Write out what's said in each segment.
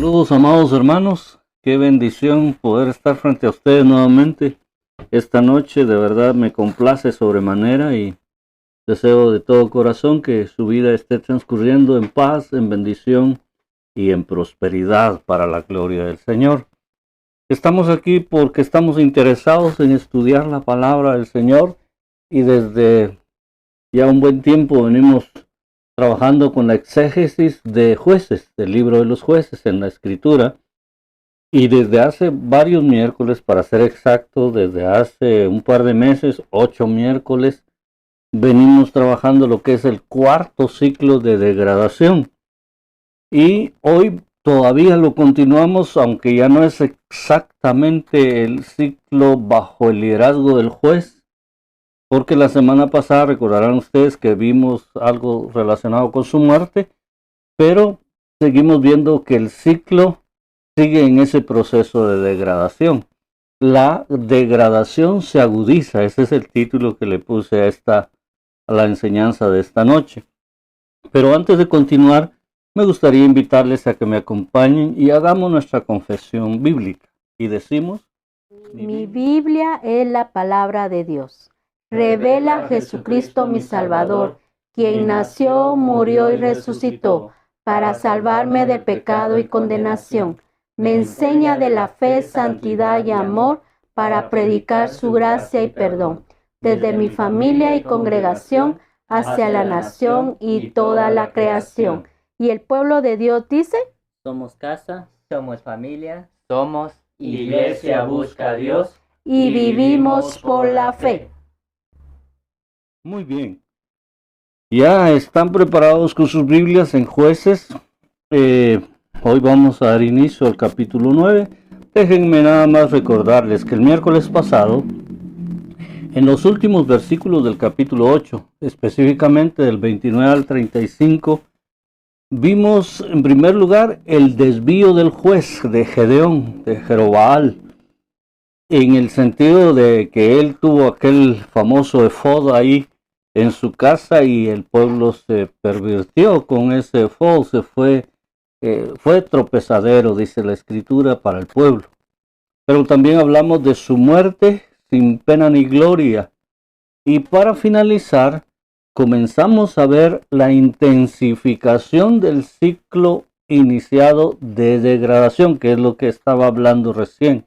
Saludos, amados hermanos, qué bendición poder estar frente a ustedes nuevamente esta noche. De verdad me complace sobremanera y deseo de todo corazón que su vida esté transcurriendo en paz, en bendición y en prosperidad para la gloria del Señor. Estamos aquí porque estamos interesados en estudiar la palabra del Señor y desde ya un buen tiempo venimos trabajando con la exégesis de Jueces, del libro de los Jueces en la Escritura, y desde hace varios miércoles, para ser exacto, desde hace un par de meses, 8 miércoles, venimos trabajando lo que es el cuarto ciclo de degradación. Y hoy todavía lo continuamos, aunque ya no es exactamente el ciclo bajo el liderazgo del juez, porque la semana pasada recordarán ustedes que vimos algo relacionado con su muerte, pero seguimos viendo que el ciclo sigue en ese proceso de degradación. La degradación se agudiza, ese es el título que le puse a la enseñanza de esta noche. Pero antes de continuar, me gustaría invitarles a que me acompañen y hagamos nuestra confesión bíblica. Y decimos: Mi Biblia es la palabra de Dios. Revela a Jesucristo mi Salvador, quien nació, murió y resucitó para salvarme del pecado y condenación. Me enseña de la fe, santidad y amor para predicar su gracia y perdón, desde mi familia y congregación hacia la nación y toda la creación. Y el pueblo de Dios dice: somos casa, somos familia, somos Iglesia Busca a Dios y vivimos por la fe. Muy bien. ¿Ya están preparados con sus Biblias en Jueces? Hoy vamos a dar inicio al capítulo 9. Déjenme nada más recordarles que el miércoles pasado, en los últimos versículos del capítulo 8, específicamente del 29 al 35, vimos en primer lugar el desvío del juez de Gedeón, de Jerobaal, en el sentido de que él tuvo aquel famoso efod ahí en su casa y el pueblo se pervirtió con ese efod, fue tropezadero, dice la Escritura, para el pueblo. Pero también hablamos de su muerte sin pena ni gloria. Y para finalizar, comenzamos a ver la intensificación del ciclo iniciado de degradación, que es lo que estaba hablando recién.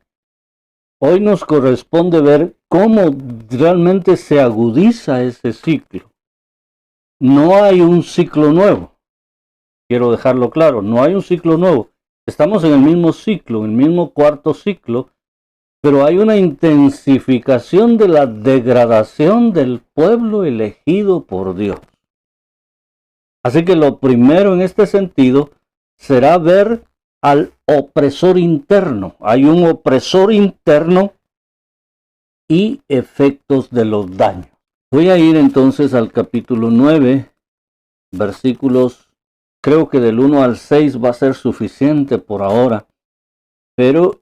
Hoy nos corresponde ver cómo realmente se agudiza ese ciclo. No hay un ciclo nuevo. Quiero dejarlo claro, no hay un ciclo nuevo. Estamos en el mismo ciclo, en el mismo cuarto ciclo, pero hay una intensificación de la degradación del pueblo elegido por Dios. Así que lo primero en este sentido será ver al opresor interno. Hay un opresor interno y efectos de los daños. Voy a ir entonces al capítulo 9, versículos, creo que del 1 al 6 va a ser suficiente por ahora, pero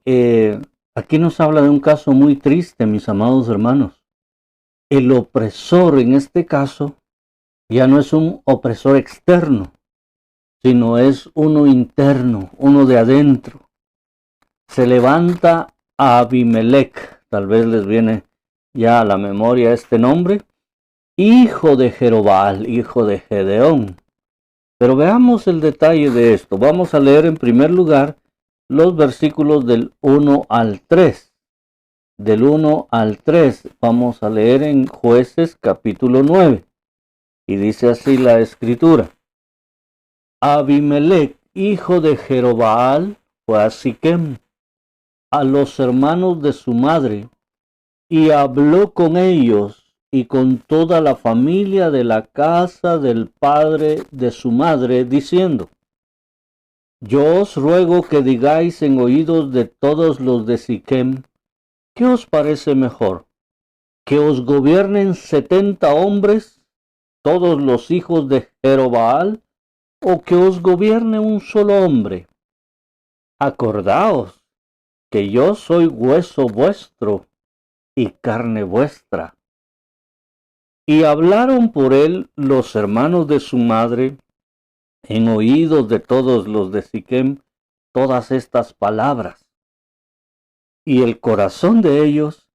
aquí nos habla de un caso muy triste, mis amados hermanos. El opresor en este caso ya no es un opresor externo, sino es uno interno, uno de adentro. Se levanta a Abimelech, tal vez les viene ya a la memoria este nombre, hijo de Jerobaal, hijo de Gedeón. Pero veamos el detalle de esto. Vamos a leer en primer lugar los versículos del 1 al 3. Del 1 al 3 vamos a leer en Jueces capítulo 9. Y dice así la Escritura: Abimelech, hijo de Jerobaal, fue a Siquem, a los hermanos de su madre, y habló con ellos y con toda la familia de la casa del padre de su madre, diciendo: Yo os ruego que digáis en oídos de todos los de Siquem, ¿qué os parece mejor? ¿Que os gobiernen 70 hombres, todos los hijos de Jerobaal, o que os gobierne un solo hombre? Acordaos que yo soy hueso vuestro y carne vuestra. Y hablaron por él los hermanos de su madre en oídos de todos los de Siquem, todas estas palabras. Y el corazón de ellos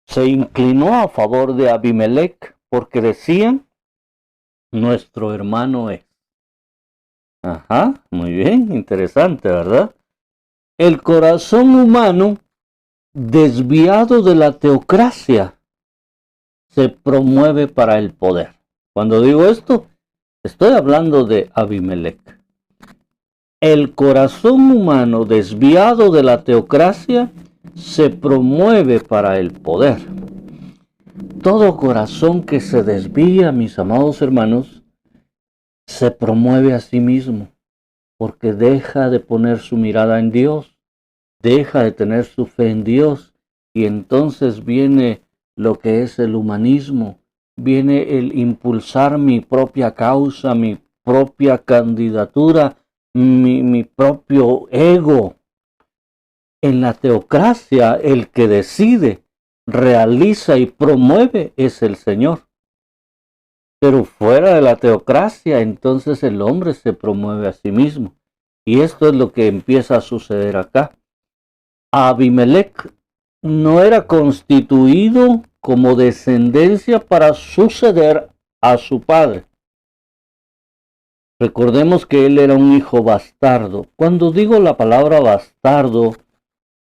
se inclinó a favor de Abimelec, porque decían, nuestro hermano es. Ajá, muy bien, interesante, ¿verdad? El corazón humano, desviado de la teocracia, se promueve para el poder. Cuando digo esto, estoy hablando de Abimelec. El corazón humano desviado de la teocracia se promueve para el poder. Todo corazón que se desvía, mis amados hermanos, se promueve a sí mismo, porque deja de poner su mirada en Dios, deja de tener su fe en Dios, y entonces viene lo que es el humanismo, viene el impulsar mi propia causa, mi propia candidatura, mi propio ego. En la teocracia, el que decide, realiza y promueve es el Señor. Pero fuera de la teocracia, entonces el hombre se promueve a sí mismo. Y esto es lo que empieza a suceder acá. Abimelec no era constituido como descendencia para suceder a su padre. Recordemos que él era un hijo bastardo. Cuando digo la palabra bastardo,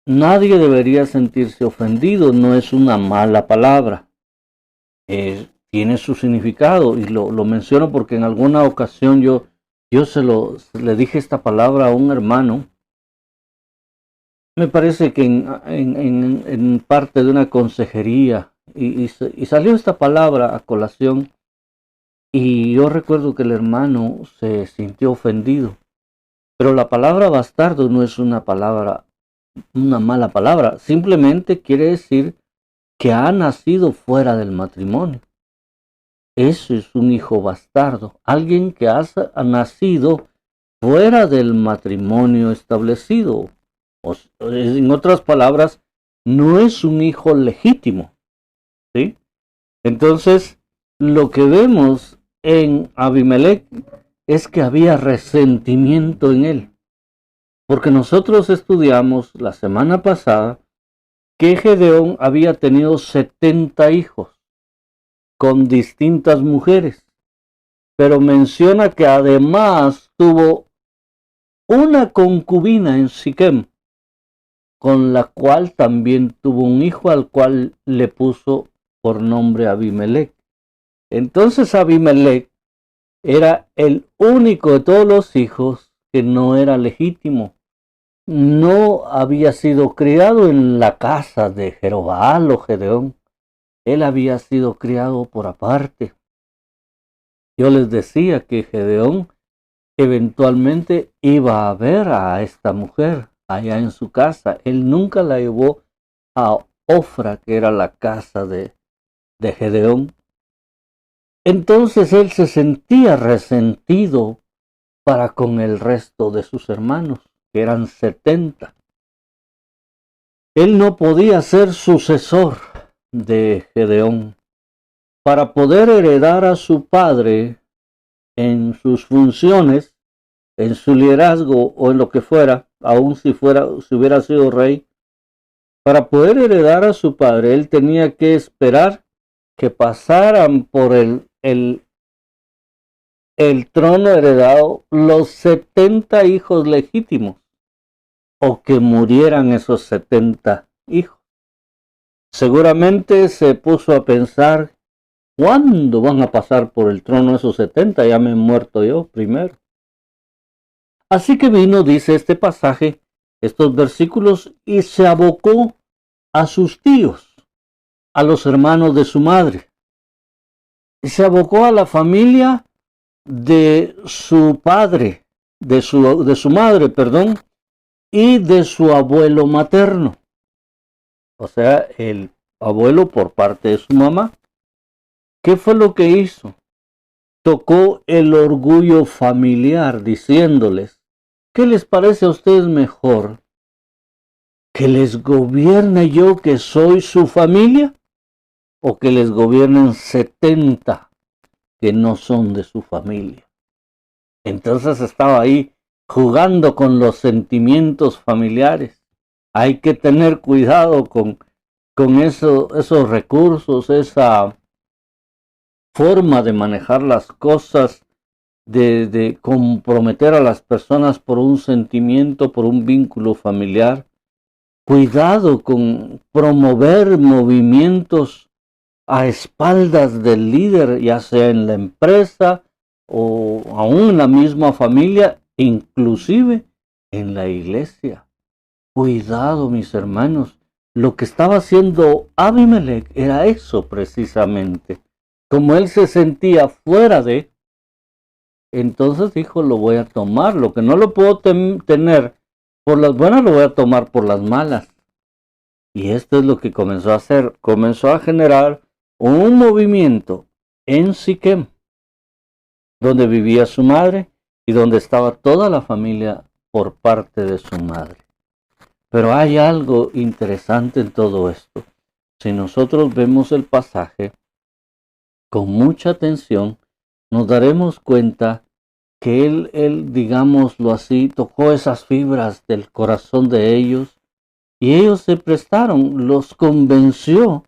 nadie debería sentirse ofendido, no es una mala palabra. Tiene su significado y lo menciono porque en alguna ocasión yo le dije esta palabra a un hermano. Me parece que en parte de una consejería y salió esta palabra a colación. Y yo recuerdo que el hermano se sintió ofendido. Pero la palabra bastardo no es una mala palabra. Simplemente quiere decir que ha nacido fuera del matrimonio. Eso es un hijo bastardo. Alguien que ha nacido fuera del matrimonio establecido. En otras palabras, no es un hijo legítimo. ¿Sí? Entonces, lo que vemos en Abimelec es que había resentimiento en él. Porque nosotros estudiamos la semana pasada que Gedeón había tenido 70 hijos con distintas mujeres. Pero menciona que además tuvo una concubina en Siquem, con la cual también tuvo un hijo al cual le puso por nombre Abimelec. Entonces Abimelec era el único de todos los hijos que no era legítimo. No había sido criado en la casa de Jerobbaal o Gedeón. Él había sido criado por aparte. Yo les decía que Gedeón eventualmente iba a ver a esta mujer allá en su casa. Él nunca la llevó a Ofra, que era la casa de Gedeón. Entonces él se sentía resentido para con el resto de sus hermanos, que eran 70. Él no podía ser sucesor de Gedeón. Para poder heredar a su padre en sus funciones, en su liderazgo o en lo que fuera, aun si hubiera sido rey, para poder heredar a su padre, él tenía que esperar que pasaran por el trono heredado los 70 hijos legítimos, o que murieran esos 70 hijos. Seguramente se puso a pensar, ¿cuándo van a pasar por el trono esos 70? Ya me he muerto yo primero. Así que vino, dice este pasaje, estos versículos, y se abocó a sus tíos, a los hermanos de su madre. Y se abocó a la familia de su padre, de su madre, perdón, y de su abuelo materno. O sea, el abuelo por parte de su mamá. ¿Qué fue lo que hizo? Tocó el orgullo familiar diciéndoles, ¿qué les parece a ustedes mejor? ¿Que les gobierne yo, que soy su familia? ¿O que les gobiernen 70 que no son de su familia? Entonces estaba ahí jugando con los sentimientos familiares. Hay que tener cuidado con esos recursos, esa forma de manejar las cosas, de comprometer a las personas por un sentimiento, por un vínculo familiar. Cuidado con promover movimientos a espaldas del líder, ya sea en la empresa o aún en la misma familia, inclusive en la iglesia. Cuidado, mis hermanos. Lo que estaba haciendo Abimelech era eso precisamente. Como él se sentía fuera de, entonces dijo, lo voy a tomar. Lo que no lo puedo tener por las buenas, lo voy a tomar por las malas. Y esto es lo que comenzó a hacer. Comenzó a generar un movimiento en Siquem, donde vivía su madre y donde estaba toda la familia por parte de su madre. Pero hay algo interesante en todo esto. Si nosotros vemos el pasaje con mucha atención, nos daremos cuenta que él, digámoslo así, tocó esas fibras del corazón de ellos y ellos se prestaron, los convenció,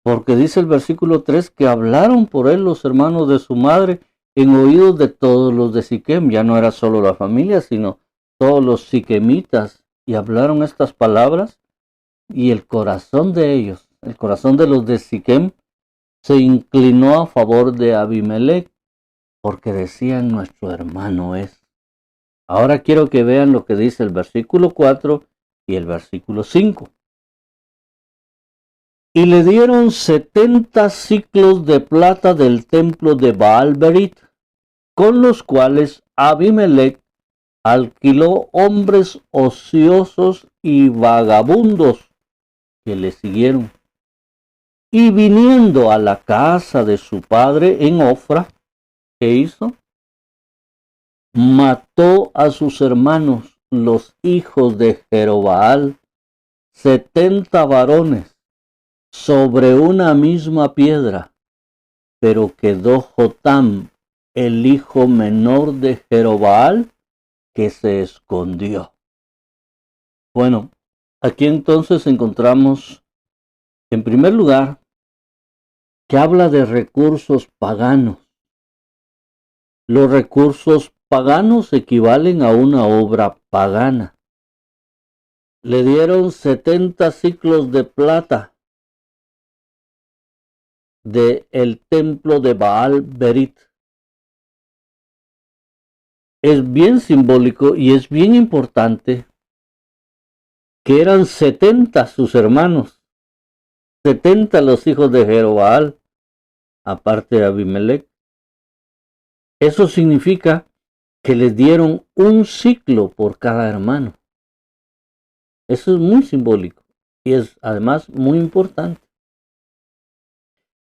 porque dice el versículo 3 que hablaron por él los hermanos de su madre en oídos de todos los de Siquem. Ya no era solo la familia, sino todos los siquemitas. Y hablaron estas palabras y el corazón de ellos, el corazón de los de Siquem, se inclinó a favor de Abimelech porque decían nuestro hermano es. Ahora quiero que vean lo que dice el versículo 4 y el versículo 5. Y le dieron 70 siclos de plata del templo de Baal-Berit, con los cuales Abimelech alquiló hombres ociosos y vagabundos que le siguieron. Y viniendo a la casa de su padre en Ofra, ¿qué hizo? Mató a sus hermanos, los hijos de Jerobaal, 70 varones, sobre una misma piedra, pero quedó Jotam, el hijo menor de Jerobaal, que se escondió. Bueno, aquí entonces encontramos, en primer lugar, que habla de recursos paganos. Los recursos paganos equivalen a una obra pagana. Le dieron 70 siclos de plata del templo de Baal-Berit. Es bien simbólico y es bien importante que eran 70 sus hermanos, 70 los hijos de Jerobaal, aparte de Abimelech. Eso significa que les dieron un ciclo por cada hermano. Eso es muy simbólico y es además muy importante.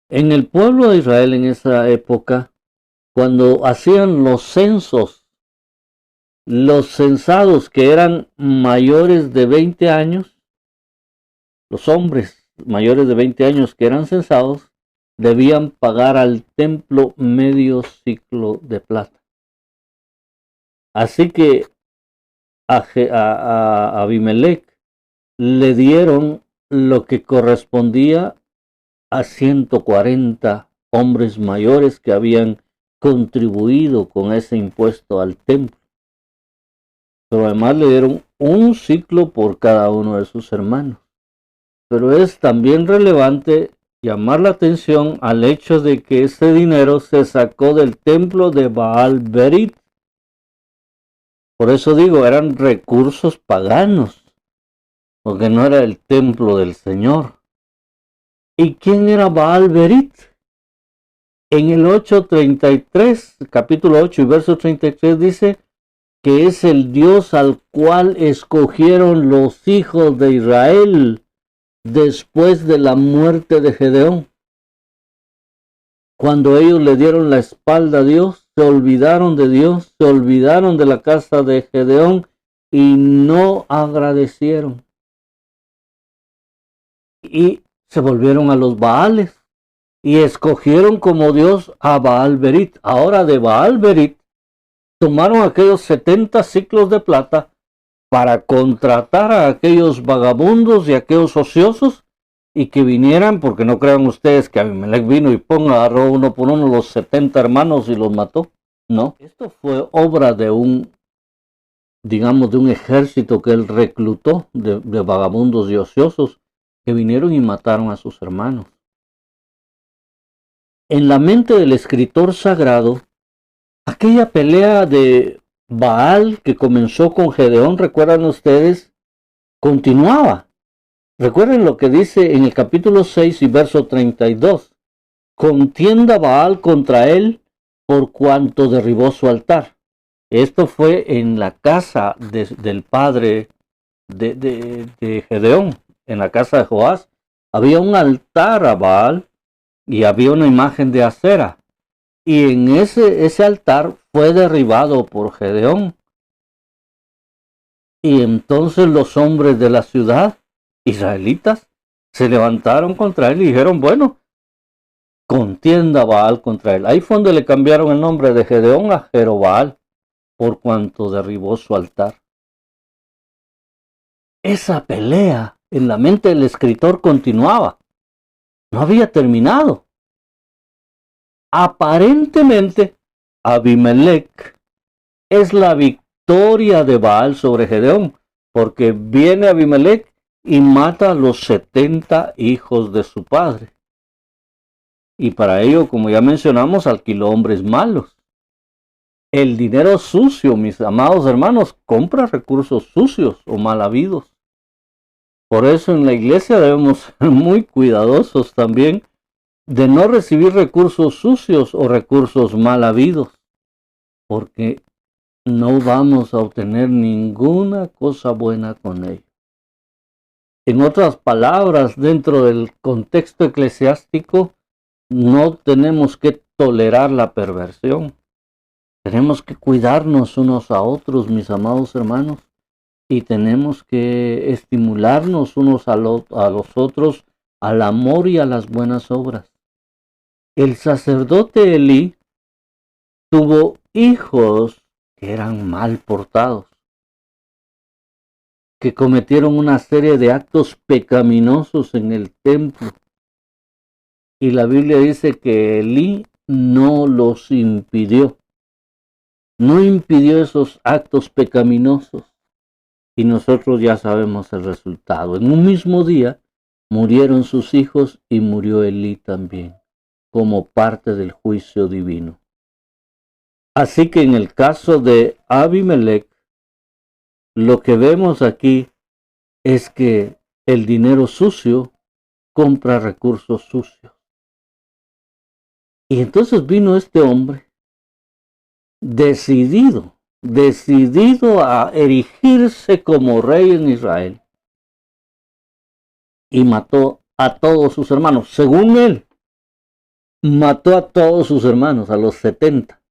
En el pueblo de Israel en esa época, cuando hacían los censos, los censados que eran mayores de 20 años, los hombres mayores de 20 años que eran censados, debían pagar al templo medio ciclo de plata. Así que a Abimelech le dieron lo que correspondía a 140 hombres mayores que habían contribuido con ese impuesto al templo. Pero además le dieron un ciclo por cada uno de sus hermanos. Pero es también relevante llamar la atención al hecho de que ese dinero se sacó del templo de Baal-Berit. Por eso digo, eran recursos paganos, porque no era el templo del Señor. ¿Y quién era Baal-Berit? En el 8:33, capítulo 8 y verso 33 dice que es el Dios al cual escogieron los hijos de Israel después de la muerte de Gedeón. Cuando ellos le dieron la espalda a Dios, se olvidaron de Dios, se olvidaron de la casa de Gedeón y no agradecieron. Y se volvieron a los Baales y escogieron como Dios a Baal-Berit. Ahora de Baal-Berit tomaron aquellos 70 siclos de plata para contratar a aquellos vagabundos y aquellos ociosos y que vinieran, porque no crean ustedes que Abimelech vino y agarró uno por uno los 70 hermanos y los mató. No, esto fue obra de un, digamos, de un ejército que él reclutó de vagabundos y ociosos que vinieron y mataron a sus hermanos. En la mente del escritor sagrado, aquella pelea de Baal que comenzó con Gedeón, recuerdan ustedes, continuaba. Recuerden lo que dice en el capítulo 6 y verso 32. Contienda Baal contra él por cuanto derribó su altar. Esto fue en la casa del padre de Gedeón, en la casa de Joás. Había un altar a Baal y había una imagen de Acera. Y en ese altar fue derribado por Gedeón. Y entonces los hombres de la ciudad, israelitas, se levantaron contra él y dijeron, bueno, contienda Baal contra él. Ahí fue donde le cambiaron el nombre de Gedeón a Jerobaal, por cuanto derribó su altar. Esa pelea en la mente del escritor continuaba. No había terminado. Aparentemente, Abimelech es la victoria de Baal sobre Gedeón, porque viene Abimelech y mata a los 70 hijos de su padre. Y para ello, como ya mencionamos, alquiló hombres malos. El dinero sucio, mis amados hermanos, compra recursos sucios o mal habidos. Por eso en la iglesia debemos ser muy cuidadosos también de no recibir recursos sucios o recursos mal habidos, porque no vamos a obtener ninguna cosa buena con ello. En otras palabras, dentro del contexto eclesiástico, no tenemos que tolerar la perversión. Tenemos que cuidarnos unos a otros, mis amados hermanos, y tenemos que estimularnos unos a los otros al amor y a las buenas obras. El sacerdote Elí tuvo hijos que eran mal portados, que cometieron una serie de actos pecaminosos en el templo. Y la Biblia dice que Elí no los impidió. No impidió esos actos pecaminosos. Y nosotros ya sabemos el resultado. En un mismo día murieron sus hijos y murió Elí también, como parte del juicio divino. Así que en el caso de Abimelech, lo que vemos aquí es que el dinero sucio compra recursos sucios. Y entonces vino este hombre decidido a erigirse como rey en Israel, y mató a todos sus hermanos. Según él, mató a todos sus hermanos, a los 70.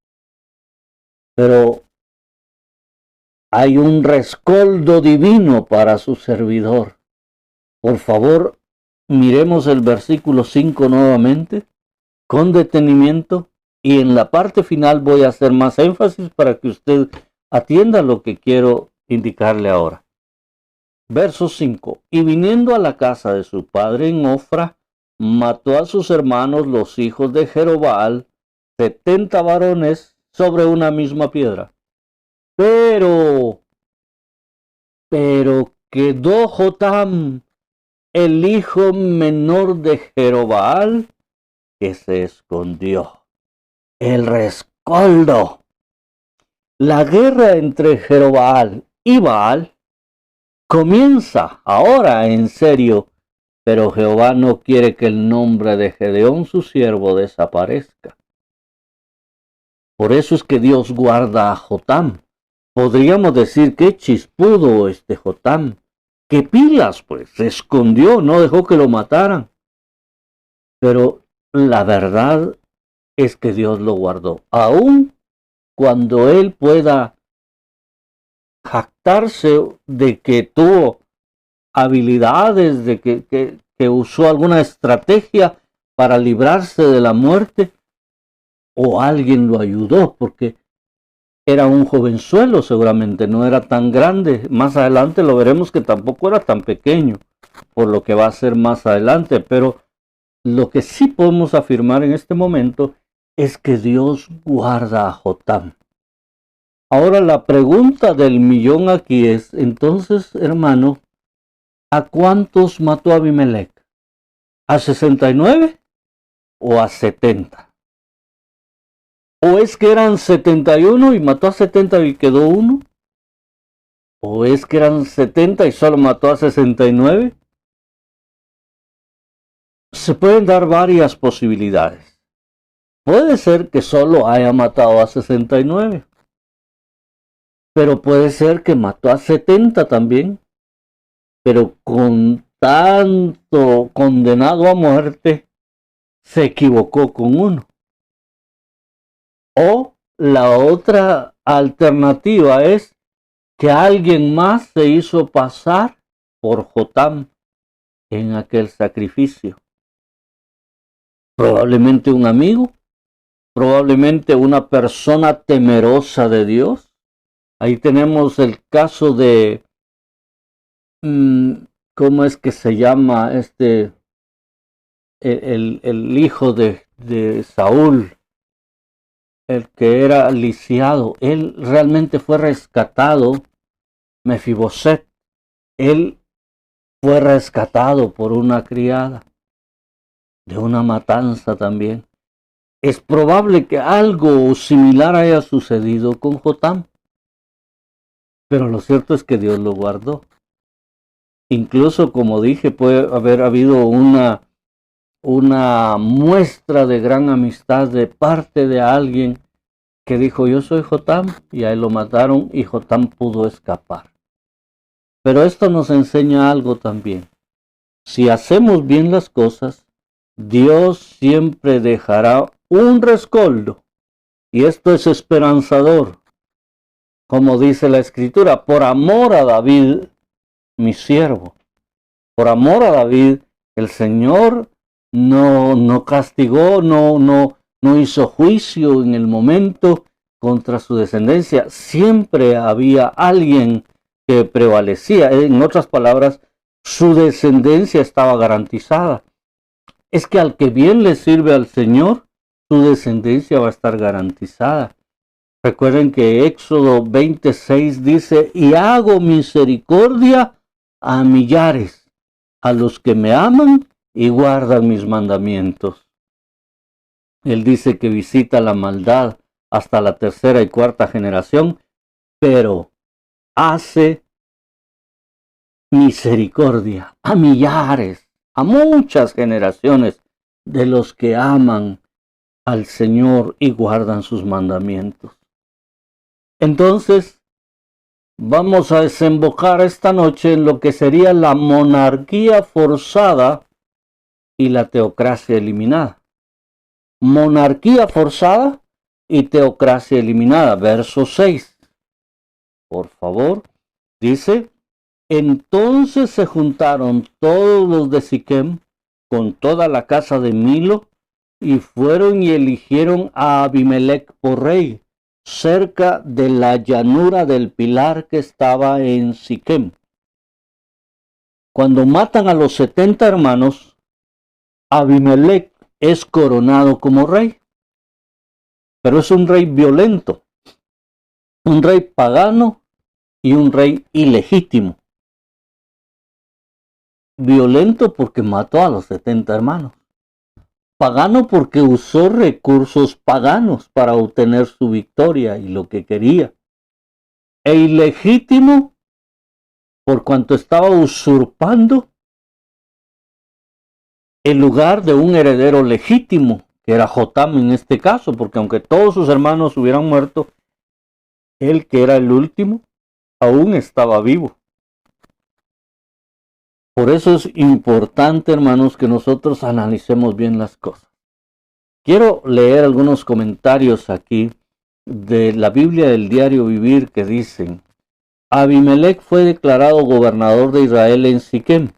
Pero hay un rescoldo divino para su servidor. Por favor, miremos el versículo 5 nuevamente, con detenimiento, y en la parte final voy a hacer más énfasis para que usted atienda lo que quiero indicarle ahora. Verso 5. Y viniendo a la casa de su padre en Ofra, mató a sus hermanos los hijos de Jerobaal, 70 varones sobre una misma piedra. Pero quedó Jotam, el hijo menor de Jerobaal, que se escondió. El rescoldo. La guerra entre Jerobaal y Baal comienza ahora en serio, pero Jehová no quiere que el nombre de Gedeón, su siervo, desaparezca. Por eso es que Dios guarda a Jotam. Podríamos decir que chispudo este Jotam. Que pilas, pues, se escondió, no dejó que lo mataran. Pero la verdad es que Dios lo guardó. Aún cuando él pueda jactarse de que tuvo habilidades, de que usó alguna estrategia para librarse de la muerte, o alguien lo ayudó, porque era un jovenzuelo seguramente, no era tan grande. Más adelante lo veremos que tampoco era tan pequeño, por lo que va a ser más adelante. Pero lo que sí podemos afirmar en este momento es que Dios guarda a Jotam. Ahora la pregunta del millón aquí es, entonces, hermano, ¿a cuántos mató Abimelech? ¿A 69 o a 70? ¿O es que eran 71 y mató a 70 y quedó uno? ¿O es que eran 70 y solo mató a 69? Se pueden dar varias posibilidades. Puede ser que solo haya matado a 69. Pero puede ser que mató a 70 también. Pero con tanto condenado a muerte, se equivocó con uno. O la otra alternativa es que alguien más se hizo pasar por Jotam en aquel sacrificio. Probablemente un amigo, probablemente una persona temerosa de Dios. Ahí tenemos el caso de, ¿cómo es que se llama el hijo de Saúl? El que era lisiado, él realmente fue rescatado. Mefiboset, él fue rescatado por una criada, de una matanza también. Es probable que algo similar haya sucedido con Jotam, pero lo cierto es que Dios lo guardó. Incluso, como dije, puede haber habido una muestra de gran amistad de parte de alguien que dijo, yo soy Jotam, y a él lo mataron y Jotam pudo escapar. Pero esto nos enseña algo también. Si hacemos bien las cosas, Dios siempre dejará un rescoldo, y esto es esperanzador. Como dice la Escritura, por amor a David, mi siervo. Por amor a David, el Señor no castigó, no hizo juicio en el momento contra su descendencia. Siempre había alguien que prevalecía. En otras palabras, su descendencia estaba garantizada. Es que al que bien le sirve al Señor, su descendencia va a estar garantizada. Recuerden que Éxodo 26 dice, y hago misericordia a millares, a los que me aman y guardan mis mandamientos. Él dice que visita la maldad hasta la tercera y cuarta generación, pero hace misericordia a millares, a muchas generaciones de los que aman al Señor y guardan sus mandamientos. Entonces, vamos a desembocar esta noche en lo que sería la monarquía forzada y la teocracia eliminada. Monarquía forzada y teocracia eliminada. Verso 6. Por favor, dice, entonces se juntaron todos los de Siquem con toda la casa de Milo y fueron y eligieron a Abimelech por rey, cerca de la llanura del pilar que estaba en Siquem. Cuando matan a los 70 hermanos, Abimelech es coronado como rey, pero es un rey violento, un rey pagano y un rey ilegítimo. Violento porque mató a los 70 hermanos. Pagano porque usó recursos paganos para obtener su victoria y lo que quería. E ilegítimo por cuanto estaba usurpando el lugar de un heredero legítimo, que era Jotam en este caso, porque aunque todos sus hermanos hubieran muerto, él que era el último, aún estaba vivo. Por eso es importante, hermanos, que nosotros analicemos bien las cosas. Quiero leer algunos comentarios aquí de la Biblia del Diario Vivir que dicen, Abimelech fue declarado gobernador de Israel en Siquem,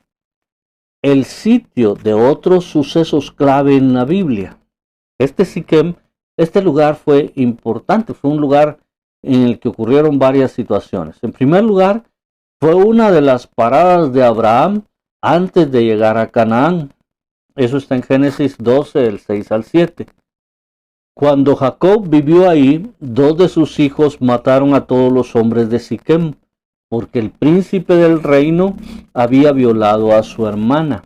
el sitio de otros sucesos clave en la Biblia. Siquem, este lugar fue importante, fue un lugar en el que ocurrieron varias situaciones. En primer lugar, fue una de las paradas de Abraham antes de llegar a Canaán. Eso está en Génesis 12, del 6 al 7. Cuando Jacob vivió ahí, 2 de sus hijos mataron a todos los hombres de Siquem, porque el príncipe del reino había violado a su hermana,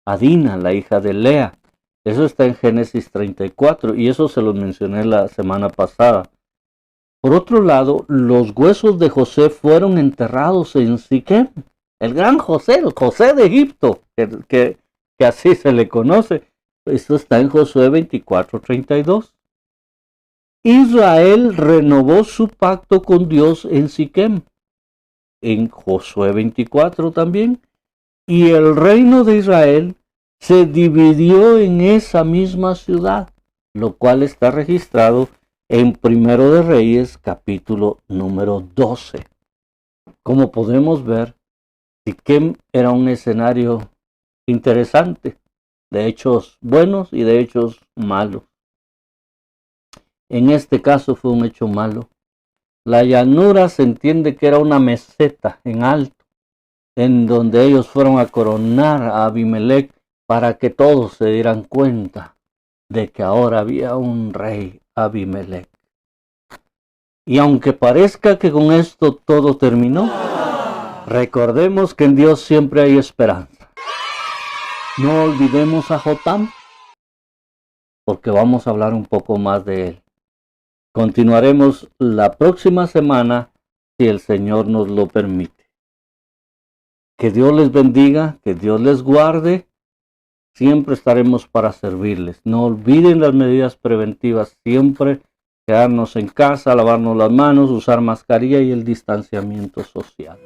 a Dina, la hija de Lea. Eso está en Génesis 34, y eso se los mencioné la semana pasada. Por otro lado, los huesos de José fueron enterrados en Siquem. El gran José, el José de Egipto, que así se le conoce. Esto está en Josué 24:32. Israel renovó su pacto con Dios en Siquem, en Josué 24 también, y el reino de Israel se dividió en esa misma ciudad, lo cual está registrado en Primero de Reyes, capítulo número 12. Como podemos ver, Siquem era un escenario interesante, de hechos buenos y de hechos malos. En este caso fue un hecho malo. La llanura se entiende que era una meseta en alto, en donde ellos fueron a coronar a Abimelech para que todos se dieran cuenta de que ahora había un rey, Abimelech. Y aunque parezca que con esto todo terminó, recordemos que en Dios siempre hay esperanza. No olvidemos a Jotam, porque vamos a hablar un poco más de él. Continuaremos la próxima semana, si el Señor nos lo permite. Que Dios les bendiga, que Dios les guarde. Siempre estaremos para servirles. No olviden las medidas preventivas, siempre quedarnos en casa, lavarnos las manos, usar mascarilla y el distanciamiento social.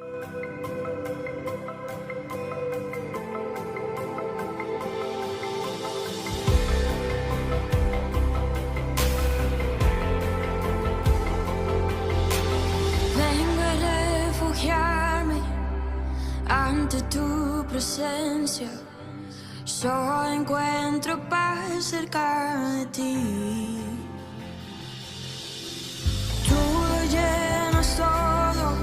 Ante tu presencia, yo encuentro paz cerca de ti. Tú lo llenas todo,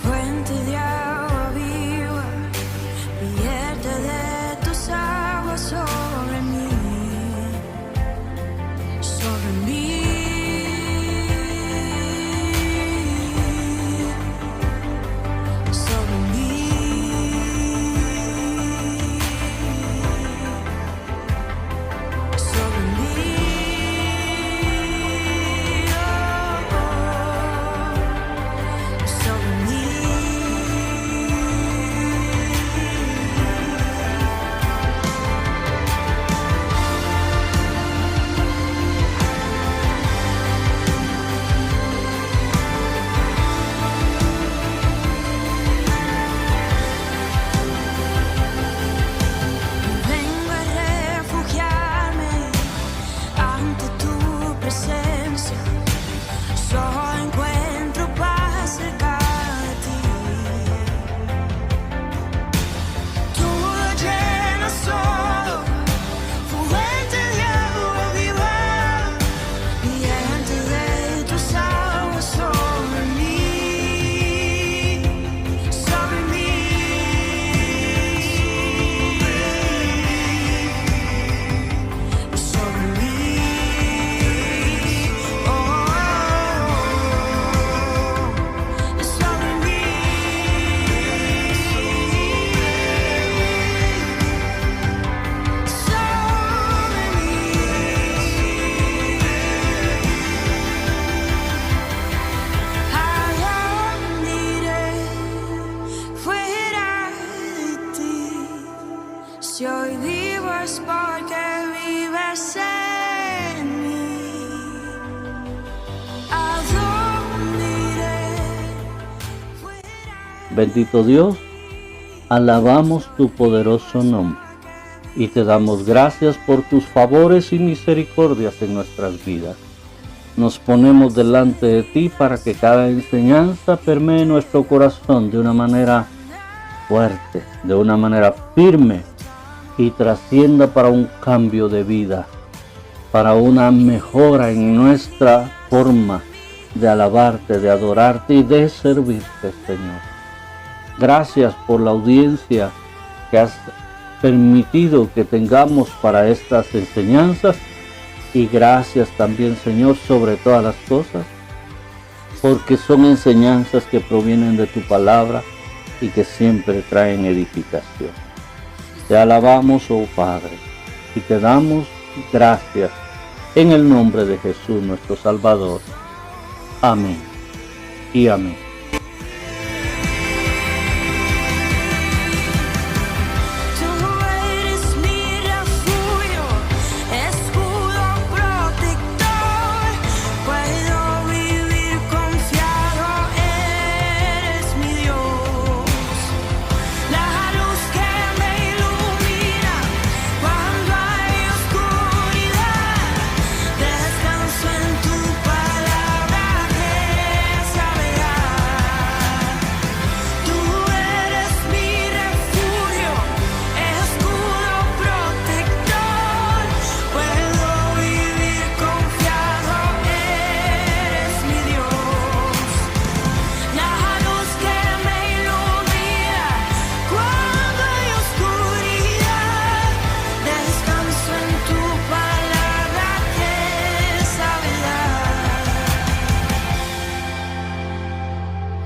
fuente de agua viva, vierte de tus aguas sobre mí, sobre mí. Si hoy vivo es porque vives en mí. ¿A dónde iré? Bendito Dios, alabamos tu poderoso nombre y te damos gracias por tus favores y misericordias en nuestras vidas. Nos ponemos delante de ti para que cada enseñanza permee nuestro corazón de una manera fuerte, de una manera firme, y trascienda para un cambio de vida, para una mejora en nuestra forma de alabarte, de adorarte y de servirte, Señor. Gracias por la audiencia que has permitido que tengamos para estas enseñanzas y gracias también, Señor, sobre todas las cosas, porque son enseñanzas que provienen de tu palabra y que siempre traen edificación. Te alabamos, oh Padre, y te damos gracias en el nombre de Jesús, nuestro Salvador. Amén y amén.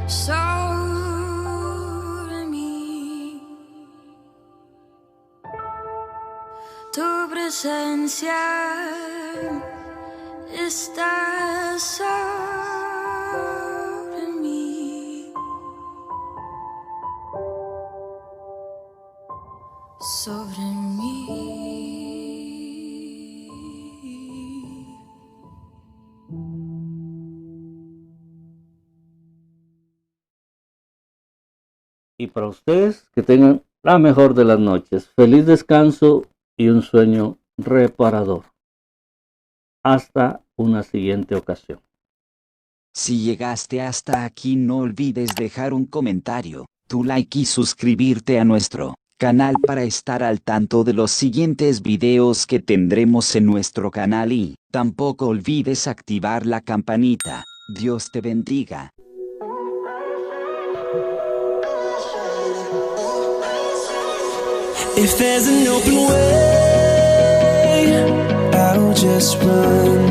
Sobre mí, tu presencia está sobre mí, sobre mí. Y para ustedes, que tengan la mejor de las noches. Feliz descanso y un sueño reparador. Hasta una siguiente ocasión. Si llegaste hasta aquí, no olvides dejar un comentario, tu like y suscribirte a nuestro canal para estar al tanto de los siguientes videos que tendremos en nuestro canal y tampoco olvides activar la campanita. Dios te bendiga. If there's an open way, I'll just run,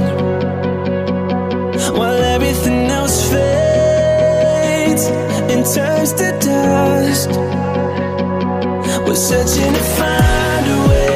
while everything else fades and turns to dust. We're searching to find a way.